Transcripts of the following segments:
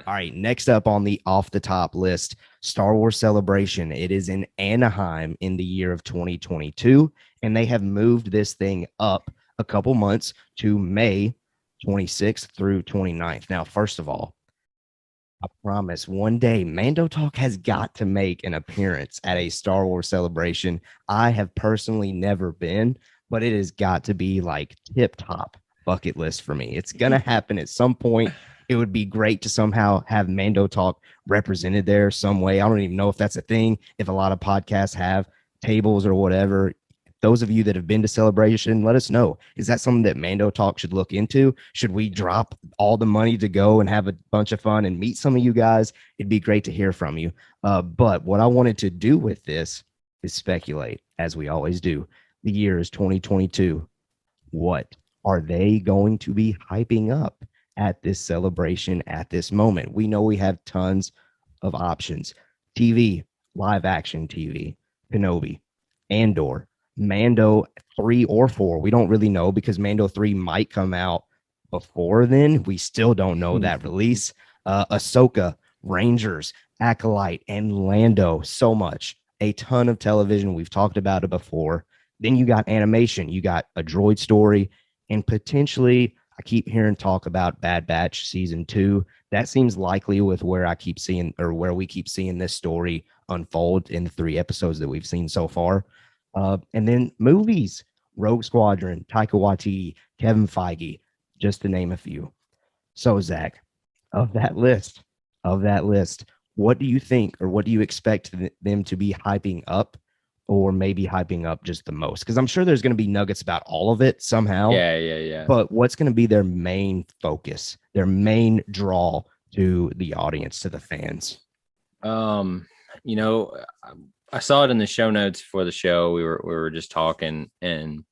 All right, next up on the off the top list, Star Wars Celebration. It is in Anaheim in the year of 2022, and they have moved this thing up a couple months to May 26th through 29th. Now, first of all, I promise one day Mando Talk has got to make an appearance at a Star Wars Celebration. I have personally never been, but it has got to be like tip top bucket list for me. It's going to happen at some point. It would be great to somehow have Mando Talk represented there some way. I don't even know if that's a thing, if a lot of podcasts have tables or whatever. Those of you that have been to Celebration, let us know. Is that something that Mando Talk should look into? Should we drop all the money to go and have a bunch of fun and meet some of you guys? It'd be great to hear from you. But what I wanted to do with this is speculate, as we always do. The year is 2022. What are they going to be hyping up at this celebration at this moment? We know we have tons of options. TV, live action TV, Kenobi, Andor, Mando 3 or 4. We don't really know because Mando 3 might come out before then. We still don't know that release. Ahsoka, Rangers, Acolyte, and Lando. So much. A ton of television. We've talked about it before. Then you got animation. You got a droid story, and potentially, I keep hearing talk about Bad Batch season 2. That seems likely with where I keep seeing, or where we keep seeing this story unfold in the 3 episodes that we've seen so far. And then movies, Rogue Squadron, Taika Waititi, Kevin Feige, just to name a few. So, Zach, of that list, what do you think, or what do you expect them to be hyping up, or maybe hyping up just the most? Because I'm sure there's going to be nuggets about all of it somehow. Yeah. But what's going to be their main focus, their main draw to the audience, to the fans? You know, I saw it in the show notes for the show. We were just talking, and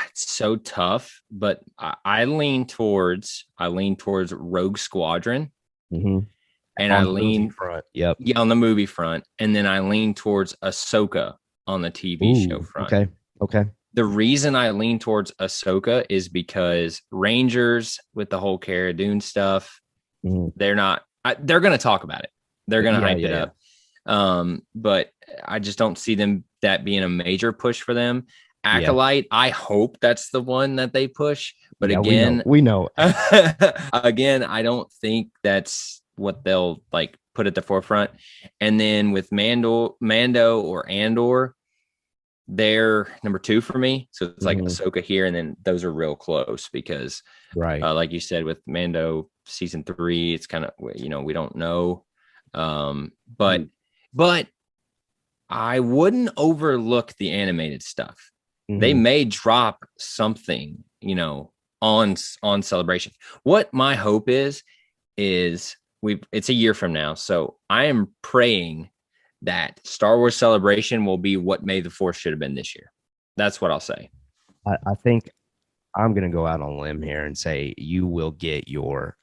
it's so tough. But I lean towards Rogue Squadron, Mm-hmm. and I On the movie lean front. Yep. yeah on the movie front, and then I lean towards Ahsoka on the TV show Ooh, front. okay. Okay. The reason I lean towards Ahsoka is because Rangers with the whole Cara Dune stuff, Mhm. they're not. They're going to talk about it. They're going to Yeah, hype yeah, it yeah. up. But I just don't see them that being a major push for them. Yeah. Acolyte, I hope that's the one that they push. But Yeah, we know. again, We know. again, I don't think that's what they'll like put at the forefront. And then with Mando or Andor, they're number 2 for me. So it's like Mhm. Ahsoka here, and then those are real close because, Right. like you said, with Mando season 3, it's kind of we don't know. But Mm. but I wouldn't overlook the animated stuff. They Mhm. may drop something, on Celebration. What my hope is it's a year from now, so I am praying that Star Wars Celebration will be what May the Fourth should have been this year. That's what I'll say. I think I'm going to go out on a limb here and say you will get your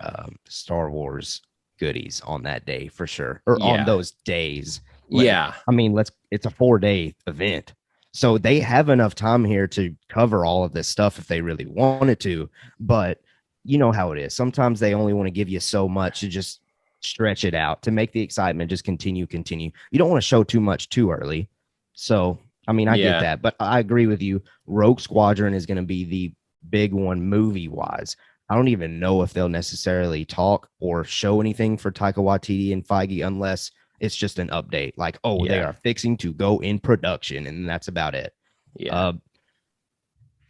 Star Wars goodies on that day for sure, or on Yeah, those days. yeah, I mean, it's a 4-day event. So they have enough time here to cover all of this stuff if they really wanted to. But you know how it is. Sometimes they only want to give you so much to just stretch it out to make the excitement just continue. You don't want to show too much too early. So, I mean, I get yeah, that. But I agree with you. Rogue Squadron is going to be the big one movie wise. I don't even know if they'll necessarily talk or show anything for Taika Waititi and Feige unless it's just an update like, oh, they yeah, are fixing to go in production, and that's about it. yeah, Uh,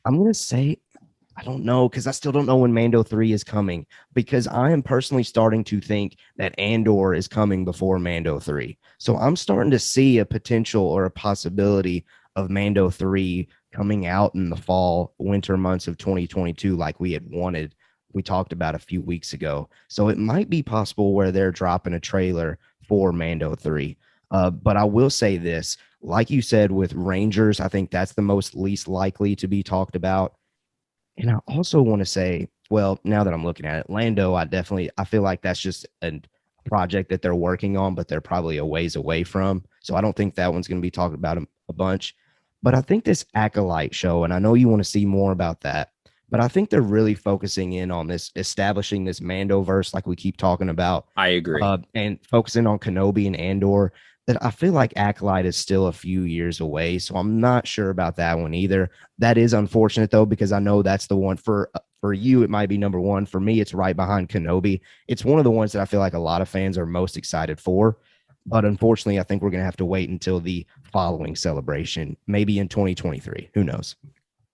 I'm going to say, I don't know, because I still don't know when Mando 3 is coming, because I am personally starting to think that Andor is coming before Mando 3. So I'm starting to see a potential or a possibility of Mando 3 coming out in the fall, winter months of 2022, like we had wanted. We talked about a few weeks ago. So it might be possible where they're dropping a trailer for Mando 3. But I will say this, like you said, with Rangers, I think that's the most least likely to be talked about. And I also want to say, well, now that I'm looking at it, Lando, I feel like that's just a project that they're working on, but they're probably a ways away from. So I don't think that one's going to be talked about a bunch. But I think this Acolyte show, and I know you want to see more about that, But I think they're really focusing in on this, establishing this Mando verse, like we keep talking about, I agree. and focusing on Kenobi and Andor. That I feel like Acolyte is still a few years away, so I'm not sure about that one either. That is unfortunate though, because I know that's the one for you. It might be number one. For me, it's right behind Kenobi. It's one of the ones that I feel like a lot of fans are most excited for. But unfortunately, I think we're going to have to wait until the following celebration, maybe in 2023. Who knows?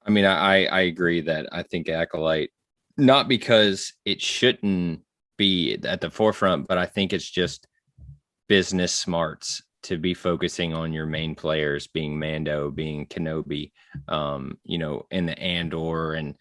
I mean, I agree that I think Acolyte, not because it shouldn't be at the forefront, but I think it's just business smarts to be focusing on your main players being Mando, being Kenobi, in the Andor and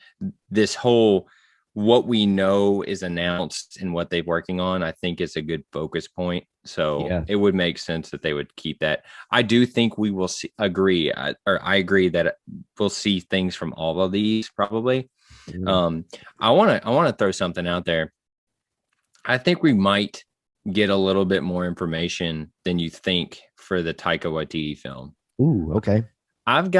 this whole what we know is announced and what they're working on, I think is a good focus point. So Yeah. it would make sense that they would keep that. I do think we will agree, or I agree that we'll see things from all of these probably. Mhm. Um, I want to throw something out there. I think we might get a little bit more information than you think for the Taika Waititi film. Ooh, okay. I've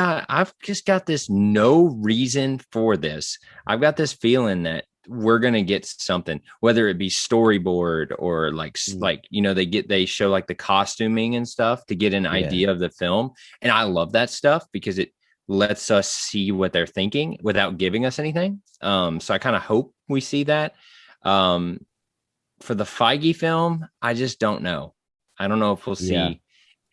just got this no reason for this. I've got this feeling that we're gonna get something, whether it be storyboard or Mm, they show like the costuming and stuff to get an yeah. idea of the film, and I love that stuff because it lets us see what they're thinking without giving us anything. So I kind of hope we see that. Um, for the Feige film, I just don't know. I don't know if we'll Yeah. see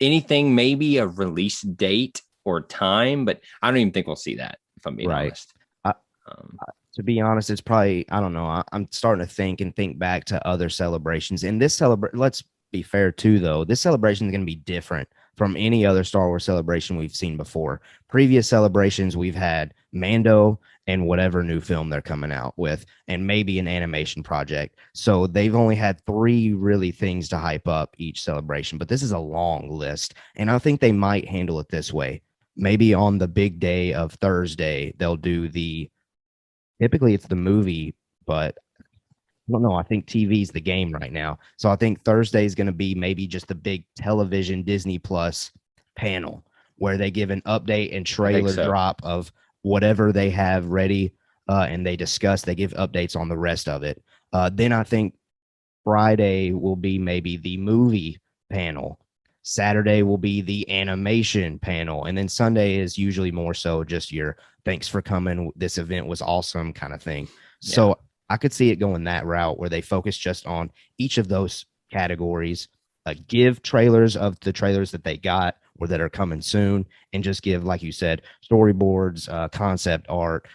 anything, maybe a release date or time, but I don't even think we'll see that, if I'm being Right. honest. I, Um, to be honest, it's probably, I don't know. I'm starting to think back to other celebrations. And this let's be fair too, though. This celebration is going to be different from any other Star Wars celebration we've seen before. Previous celebrations, we've had Mando and whatever new film they're coming out with, and maybe an animation project. So they've only had three really things to hype up each celebration, but this is a long list. And I think they might handle it this way. Maybe on the big day of Thursday, they'll do the typically it's the movie, but I don't know. I think TV's the game right now. So I think Thursday is going to be maybe just the big television Disney Plus panel where they give an update and I think trailer so. drop of whatever they have ready, and they give updates on the rest of it. Then I think Friday will be maybe the movie panel. Saturday will be the animation panel. And then Sunday is usually more so just your thanks for coming. This event was awesome kind of thing. Yeah. So I could see it going that route where they focus just on each of those categories, give trailers of the trailers that they got or that are coming soon, and just give, like you said, storyboards, concept art,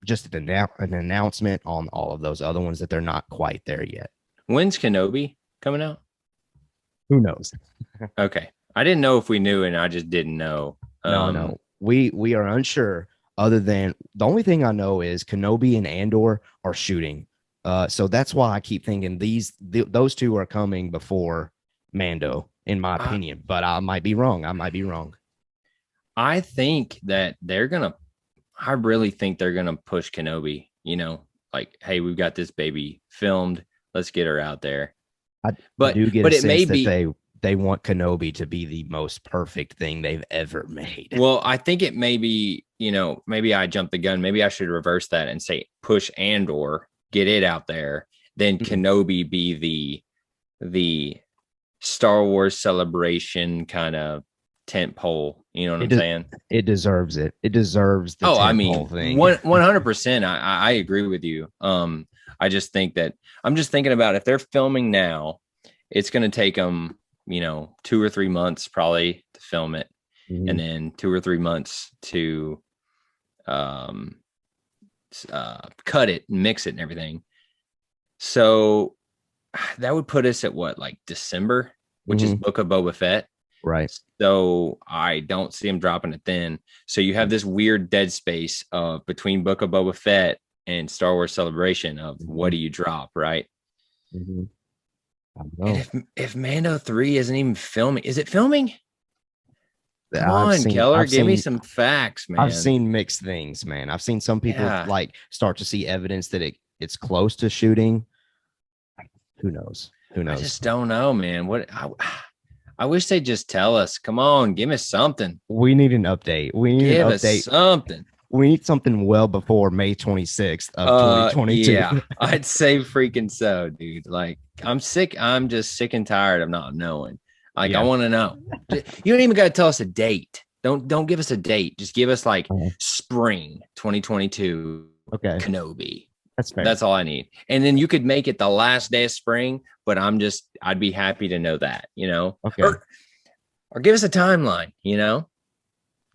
just an announcement on all of those other ones that they're not quite there yet. When's Kenobi coming out? Who knows? Okay. I didn't know if we knew, and I just didn't know. No, no. We are unsure. Other than the only thing I know is Kenobi and Andor are shooting. So that's why I keep thinking those two are coming before Mando, in my I, opinion. But I might be wrong. I might be wrong. I think that I really think they're gonna push Kenobi, like, hey, we've got this baby filmed. Let's get her out there. I, I But do get a but it may sense that be. they want Kenobi to be the most perfect thing they've ever made. Well, I think it may be, maybe I jumped the gun. Maybe I should reverse that and say push Andor, get it out there. Then Mm. Kenobi be the Star Wars celebration kind of tent pole. You know what It I'm de- saying? it deserves it. It deserves the Oh, I tentpole mean, thing. 100%. I agree with you. I just think that I'm just thinking about if they're filming now, it's going to take them, 2 or 3 months probably to film it, and Mhm. then 2 or 3 months to um, cut it and mix it and everything. So that would put us at what, like December, which is Mhm. Book of Boba Fett. Right. So I don't see him dropping it then. So you have this weird dead space between Book of Boba Fett and Star Wars Celebration of what Mhm. do you drop, right? Mhm. I And know. if Mando 3 isn't even filming, is it filming? Come I've on, seen Keller, I've give me seen some facts, I've man. seen mixed things, man. I've seen some people Yeah, like start to see evidence that it's close to shooting. Who knows? Who I knows? just don't know, man. I wish they'd just tell us. Come on, give me something. We need an update. We need an Give us update. something. we need something well before May 26th of 2022. Yeah, I'd say freaking so, dude. Like, I'm sick. I'm just sick and tired of not knowing. Like, I Yeah. want to know. You don't even got to tell us a date. Don't give us a date. Just give us like Uh-huh. spring 2022 Okay. Kenobi. That's fair. That's all I need. And then you could make it the last day of spring, but I'd be happy to know that, Okay. or give us a timeline,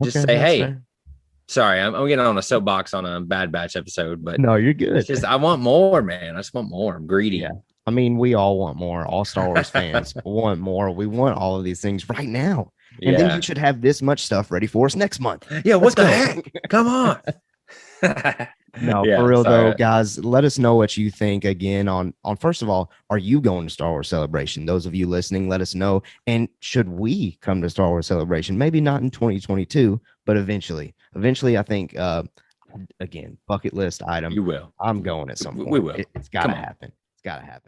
just Okay. say, That's hey, fair. sorry, I'm getting on a soapbox on a Bad Batch episode, but No, you're it's good. just, I want more, man. I just want more. I'm Yeah. greedy. I mean, we all want more. All Star Wars fans want more. We want all of these things right now. And then you Yeah. should have this much stuff ready for us next month. Yeah. Let's What the go. heck? Come on. No, for Yeah. real though, Sorry. guys, let us know what you think again on first of all, are you going to Star Wars Celebration? Those of you listening, let us know. And should we come to Star Wars Celebration? Maybe not in 2022, but eventually. Eventually, I think again, bucket list item. You will. I'm going at some We point. will. It's gotta Come on. happen. It's gotta happen.